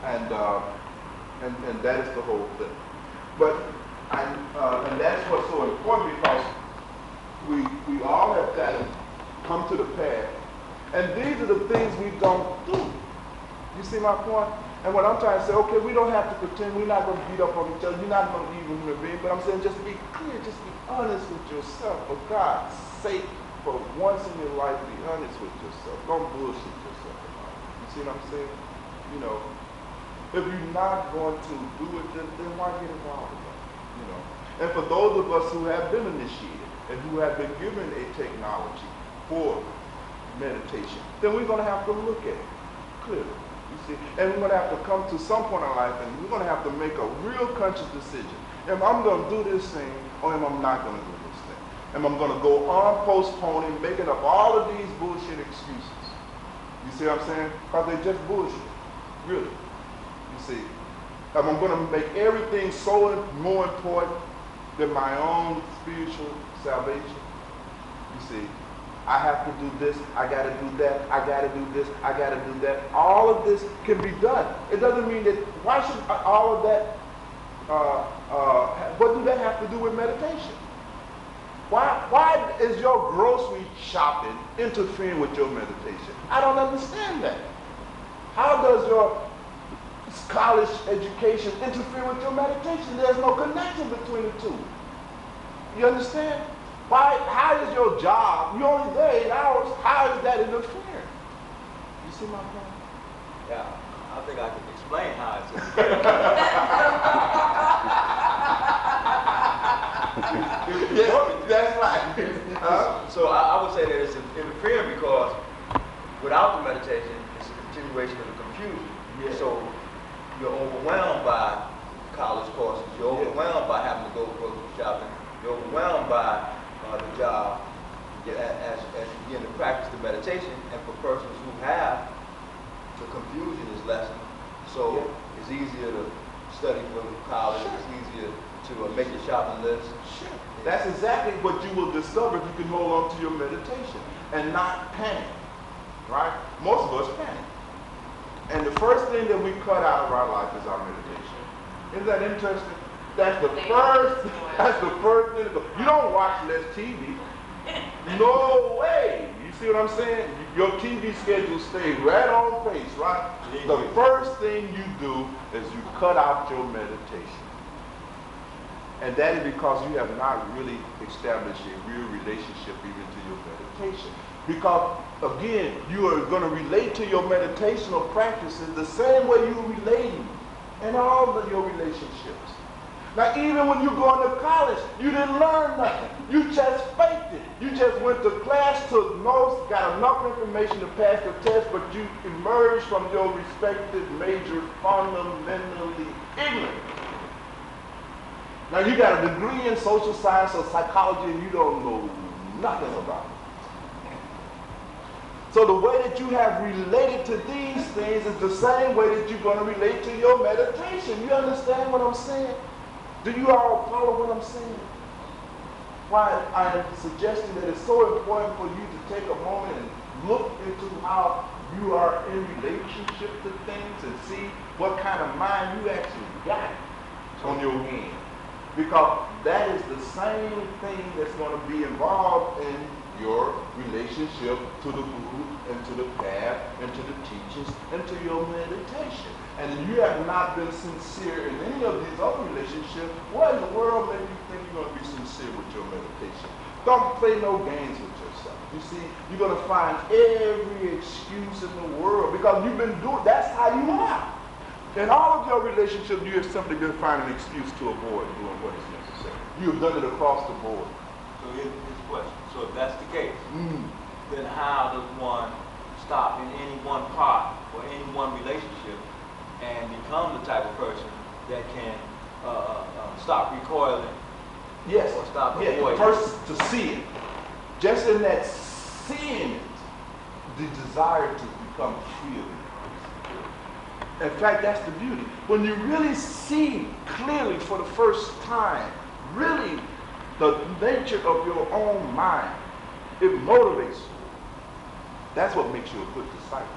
and that is the whole thing. But and that's what's so important, because we all have got to come to the path, and these are the things we don't do. You see my point? And what I'm trying to say, okay, we don't have to pretend. We're not going to beat up on each other. You're not going to be even human being. But I'm saying, just be clear, just be honest with yourself. For God's sake, for once in your life, be honest with yourself. Don't bullshit yourself about it. You see what I'm saying? You know, if you're not going to do it, then why get involved with that? You know. And for those of us who have been initiated and who have been given a technology for meditation, then we're going to have to look at it clearly. You see, and we're going to have to come to some point in life, and we're going to have to make a real conscious decision. Am I going to do this thing, or am I not going to do this thing? Am I going to go on postponing, making up all of these bullshit excuses? You see what I'm saying? Because they're just bullshit, really. You see, am I going to make everything so more important than my own spiritual salvation? You see, I have to do this, I got to do that, I got to do this, I got to do that. All of this can be done. It doesn't mean that, why should all of that, what do that have to do with meditation? Why is your grocery shopping interfering with your meditation? I don't understand that. How does your college education interfere with your meditation? There's no connection between the two. You understand? Why? How is your job? You're only there 8 hours. How is that interfering? You see my point? Yeah, I think I can explain how it's interfering. Yes, that's right. So I would say that it's interfering because without the meditation, it's a continuation of the confusion. Yeah. So you're overwhelmed by college courses. You're overwhelmed by having to go grocery shopping. You're overwhelmed by the job as you begin to practice the meditation. And for persons who have, the confusion is lessened. So it's easier to study for college. It's easier to make your shopping list. Sure. That's exactly what you will discover if you can hold on to your meditation and not panic. Right? Most of us panic. And the first thing that we cut out of our life is our meditation. Isn't that interesting? That's the first thing to go. You don't watch less TV. No way. You see what I'm saying? Your TV schedule stays right on pace, right? The first thing you do is you cut out your meditation. And that is because you have not really established a real relationship even to your meditation. Because, again, you are going to relate to your meditational practices the same way you're relating in all of your relationships. Now, even when you go into college, you didn't learn nothing. You just faked it. You just went to class, took notes, got enough information to pass the test, but you emerged from your respective major fundamentally ignorant. Now, you got a degree in social science or psychology, and you don't know nothing about it. So the way that you have related to these things is the same way that you're going to relate to your meditation. You understand what I'm saying? Do you all follow what I'm saying? Why I am suggesting that it's so important for you to take a moment and look into how you are in relationship to things and see what kind of mind you actually got on your hand. Because that is the same thing that's going to be involved in your relationship to the Guru and to the path and to the teachings and to your meditation. And if you have not been sincere in any of these other relationships, what in the world makes you think you're going to be sincere with your meditation? Don't play no games with yourself. You see, you're going to find every excuse in the world because you've been doing, that's how you are. In all of your relationships, you have simply been finding an excuse to avoid doing what is necessary. You have done it across the board. So here's the question. So if that's the case, then how does one stop in any one part or any one relationship and become the type of person that can stop recoiling? Yes. Or stop avoiding? First, to see it. Just in that seeing it, the desire to become free of it. In fact, that's the beauty. When you really see clearly for the first time, really the nature of your own mind, it motivates you. That's what makes you a good disciple.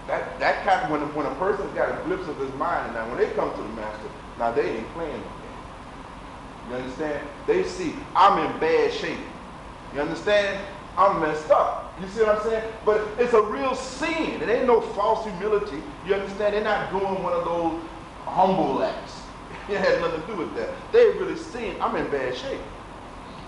That kind of, when a person's got a glimpse of his mind, and now when they come to the master, now they ain't playing no game. You understand? They see, I'm in bad shape. You understand? I'm messed up. You see what I'm saying? But it's a real sin. It ain't no false humility. You understand? They're not doing one of those humble acts. It had nothing to do with that. They really seeing, I'm in bad shape.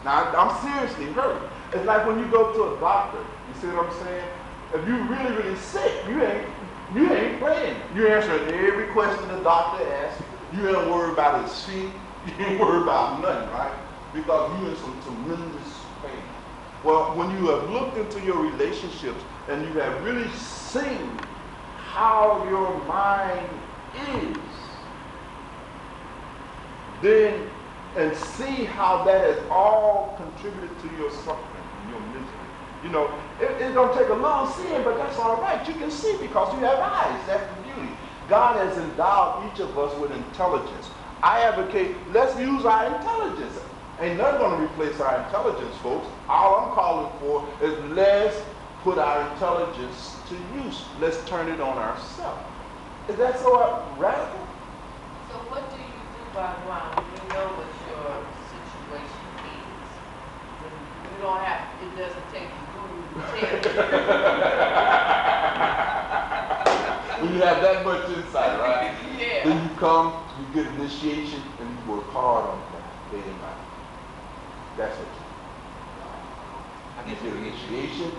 Now, I'm seriously hurt. It's like when you go to a doctor. You see what I'm saying? If you're really, really sick, you ain't playing. You answering every question the doctor asks you. You ain't worried about his feet. You ain't worried about nothing, right? Because you're in some tremendous pain. Well, when you have looked into your relationships and you have really seen how your mind is, then and see how that has all contributed to your suffering and your misery. You know, it's going to take a little seeing, but that's all right. You can see because you have eyes. That's the beauty. God has endowed each of us with intelligence. I advocate, let's use our intelligence. Ain't nothing going to replace our intelligence, folks. All I'm calling for is let's put our intelligence to use. Let's turn it on ourselves. Is that so radical? So what do you do, Bhagwan, when you know what your situation is? When you don't have, it doesn't take the guru to tell you. When you have that much insight, right? Yeah. Then you come, you get initiation, and you work hard on that day and night. That's what you do. You get initiation,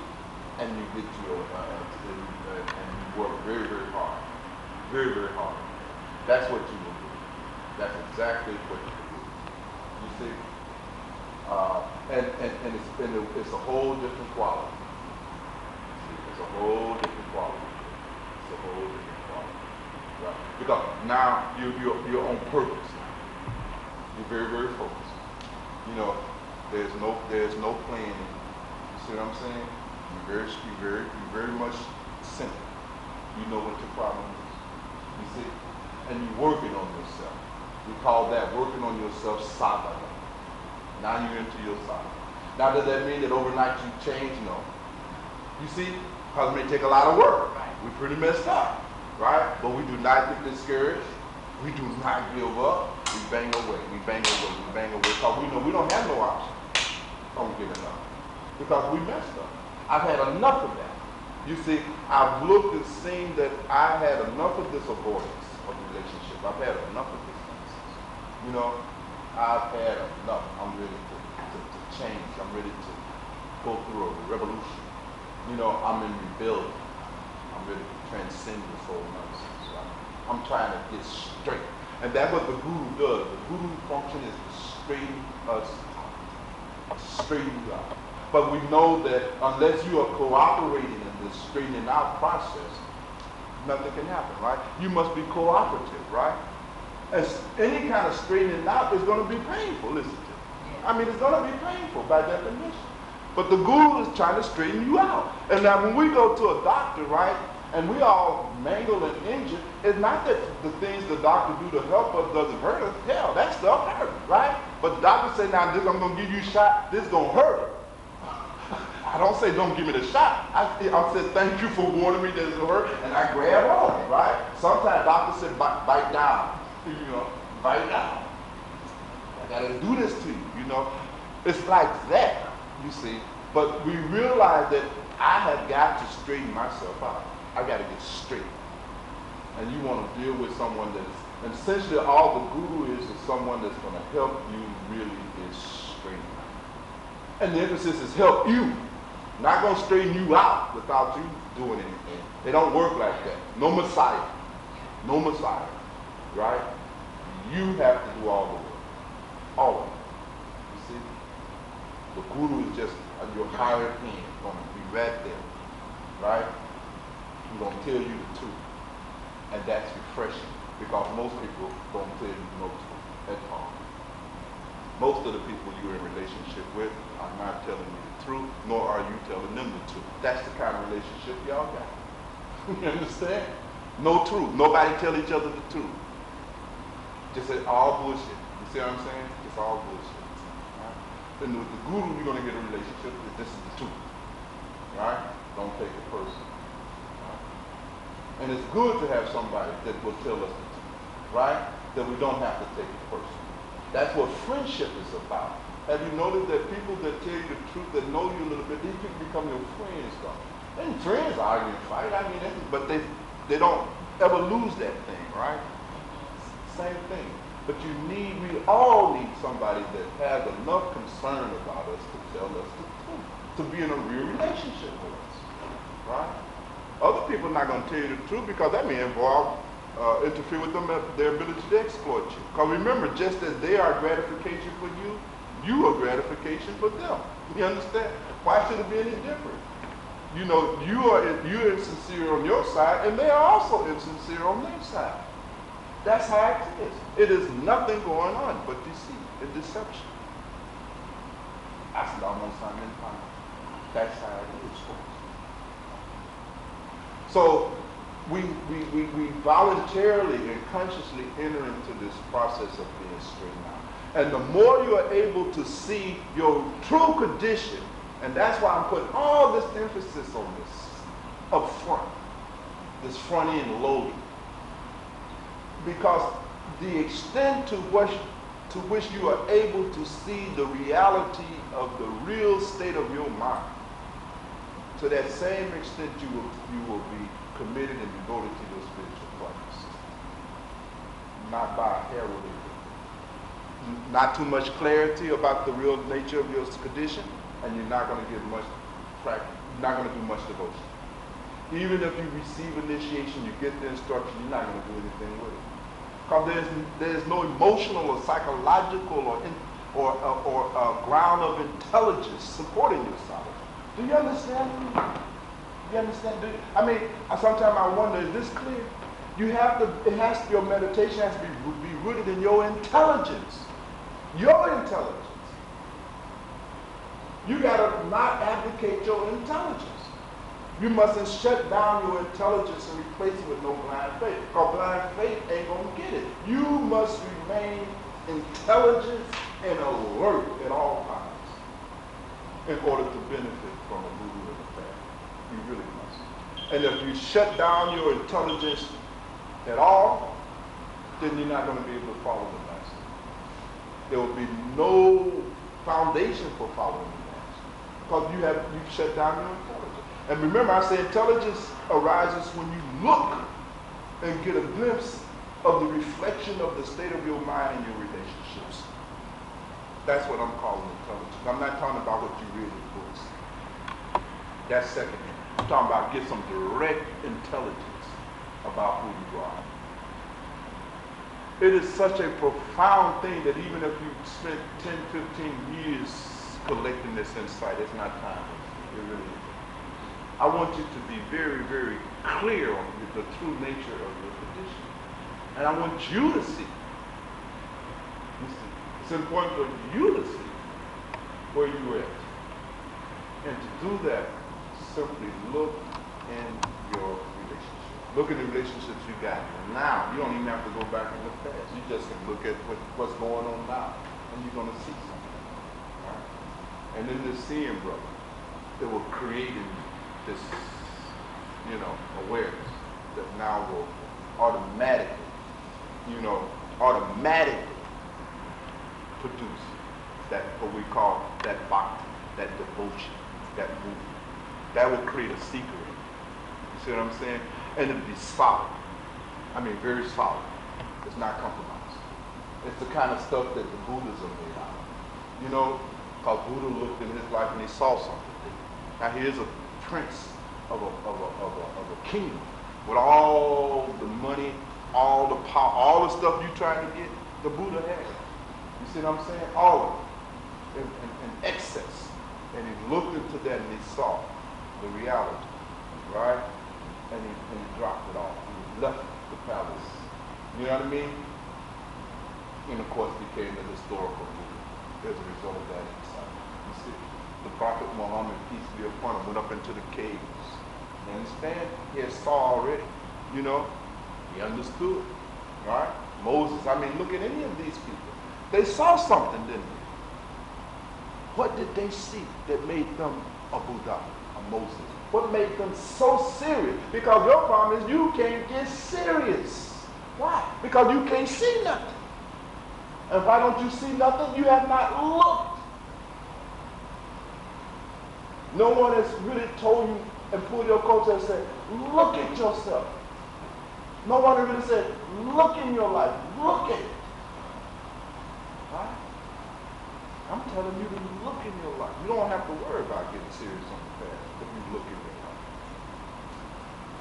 and you get your, and you work very, very hard. Very, very hard. That's what you will do. That's exactly what you do. You see? And it's a whole different quality. It's a whole different quality. It's a whole different quality. Right? Because now you're on purpose now. You're very, very focused. You know, there's no planning. You see what I'm saying? You're very much centered. You know what your problem is. You see? And you're working on yourself. We call that working on yourself sadhana. Now you're into your sadhana. Now does that mean that overnight you change? No. You see? Because it may take a lot of work. We're pretty messed up. Right? But we do not get discouraged. We do not give up. We bang away. We bang away. We bang away. Because we know we don't have no option. Don't get enough. Because we messed up. I've had enough of that. You see, I've looked and seen that I had enough of this avoidance of relationship. I've had enough of this nonsense. You know, I've had enough. I'm ready to change. I'm ready to go through a revolution. You know, I'm in rebellion. I'm ready to transcend this whole nonsense. Right? I'm trying to get straight. And that's what the guru does. The guru function is to straighten us out. Straighten you out. But we know that unless you are cooperating in this straightening out process, nothing can happen, right? You must be cooperative, right? As any kind of straightening out is going to be painful, isn't it? I mean, it's going to be painful by definition. But the guru is trying to straighten you out. And now when we go to a doctor, right, and we all mangle and injure, it's not that the things the doctor do to help us doesn't hurt us. Hell, that stuff hurts, right? But the doctor say, now this, I'm going to give you a shot, this is going to hurt. I don't say don't give me the shot. I said thank you for warning me that it's going to hurt, and I grab on it, right? Sometimes doctors say bite down, you know, bite down. I got to do this to you, you know. It's like that, you see. But we realize that I have got to straighten myself out. I got to get straight. And you want to deal with someone that is, and essentially all the guru is someone that's going to help you really get straight. And the emphasis is help you. Not going to straighten you out without you doing anything. They don't work like that. No Messiah. No Messiah. Right? You have to do all the work. All of it. You see? The guru is just your hired hand. Going to be right there. Right? I'm going to tell you the truth. And that's refreshing. Because most people don't tell you no truth at all. Most of the people you're in relationship with are not telling you the truth, nor are you telling them the truth. That's the kind of relationship y'all got. You understand? No truth. Nobody tell each other the truth. Just all bullshit. You see what I'm saying? It's all bullshit. Right? Then with the guru, you're going to get a relationship that this is the truth. Right? Don't take it personal. Right? And it's good to have somebody that will tell us the truth, right? That we don't have to take it personally. That's what friendship is about. Have you noticed that people that tell you the truth, that know you a little bit, these people become your friends, though. And friends argue and fight, I mean, but they don't ever lose that thing, right? Same thing. But we all need somebody that has enough concern about us to tell us the truth, to be in a real relationship with us, right? Other people are not going to tell you the truth because that may involve interfere with them, their ability to exploit you. Because remember, just as they are gratification for you, you are gratification for them. You understand? Why should it be any different? You know, you're insincere on your side, and they are also insincere on their side. That's how it is. It is nothing going on but deceit and deception. That's almost unempire. That's how it is. So we voluntarily and consciously enter into this process of being straightened out. And the more you are able to see your true condition, and that's why I'm putting all this emphasis on this up front, this front end loading. Because the extent to which you are able to see the reality of the real state of your mind, to that same extent you will be committed and devoted to your spiritual practice. Not by heralding. Not too much clarity about the real nature of your condition, and you're not going to get much practice. You're not going to do much devotion. Even if you receive initiation, you get the instruction, you're not going to do anything with it. Because there's no emotional or psychological or ground of intelligence supporting your solitude. Do you understand? You understand? Sometimes I wonder, is this clear? Your meditation has to be rooted in your intelligence. Your intelligence. You got to not abdicate your intelligence. You mustn't shut down your intelligence and replace it with no blind faith. Because blind faith ain't going to get it. You must remain intelligent and alert at all times in order to benefit from a movement of the path. You really must. And if you shut down your intelligence at all, then you're not going to be able to follow the master. There will be no foundation for following the master. Because you've shut down your intelligence. And remember, I say intelligence arises when you look and get a glimpse of the reflection of the state of your mind and your relationships. That's what I'm calling intelligence. I'm not talking about what you read in books. That's secondary. I'm talking about get some direct intelligence about who you are. It is such a profound thing that even if you spent 10, 15 years collecting this insight, it's not time. It really is. I want you to be very, very clear on the true nature of your condition. And I want you to see. It's important for you to see where you're at. And to do that, simply look in your relationship. Look at the relationships you got now. You don't even have to go back in the past. You just can look at what's going on now, and you're going to see something. Right? And in this seeing, brother, it will create in you this, awareness that now will automatically produce that, what we call that bhakti, that devotion, that movement. That will create a secret. You see what I'm saying? And it'll be solid. Very solid. It's not compromised. It's the kind of stuff that the Buddhas are made out of. Because Buddha looked in his life and he saw something. Now here's a prince of a kingdom with all the money, all the power, all the stuff you trying to get, the Buddha had. You see what I'm saying? All of it in excess. And he looked into that and he saw the reality, right? And he dropped it off. He left the palace. You know what I mean? And of course became the historical Buddha as a result of that insight. You see? The Prophet Muhammad, peace be upon him, went up into the caves. You understand? He had saw already. He understood. Right? Moses, look at any of these people. They saw something, didn't they? What did they see that made them a Buddha, a Moses, What made them so serious? Because your problem is you can't get serious. Why? Because you can't see nothing. And why don't you see nothing? You have not looked. No one has really told you and pulled your coat and said, look at yourself. No one has really said, look in your life. Look at it. Right? I'm telling you to look in your life. You don't have to worry about getting serious on the path if you look in your life.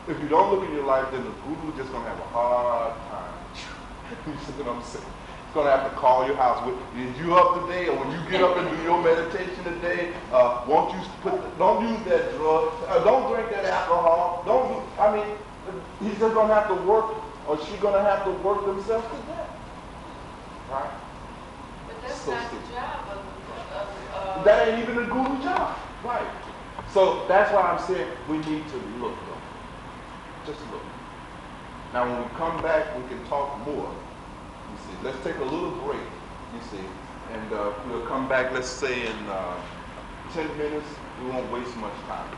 If you don't look in your life, then the guru is just going to have a hard time. You see what I'm saying? He's going to have to call your house. Is you up today? Or when you get up and do your meditation today, don't use that drug. Don't drink that alcohol. He's just going to have to work, or she's going to have to work themselves to death. Right? But that's So not the job of that ain't even the guru job. Right. So that's why I'm saying we need to look, though. Just look. Now when we come back, we can talk more. You see, let's take a little break, you see, and we'll come back, let's say in 10 minutes. We won't waste much time.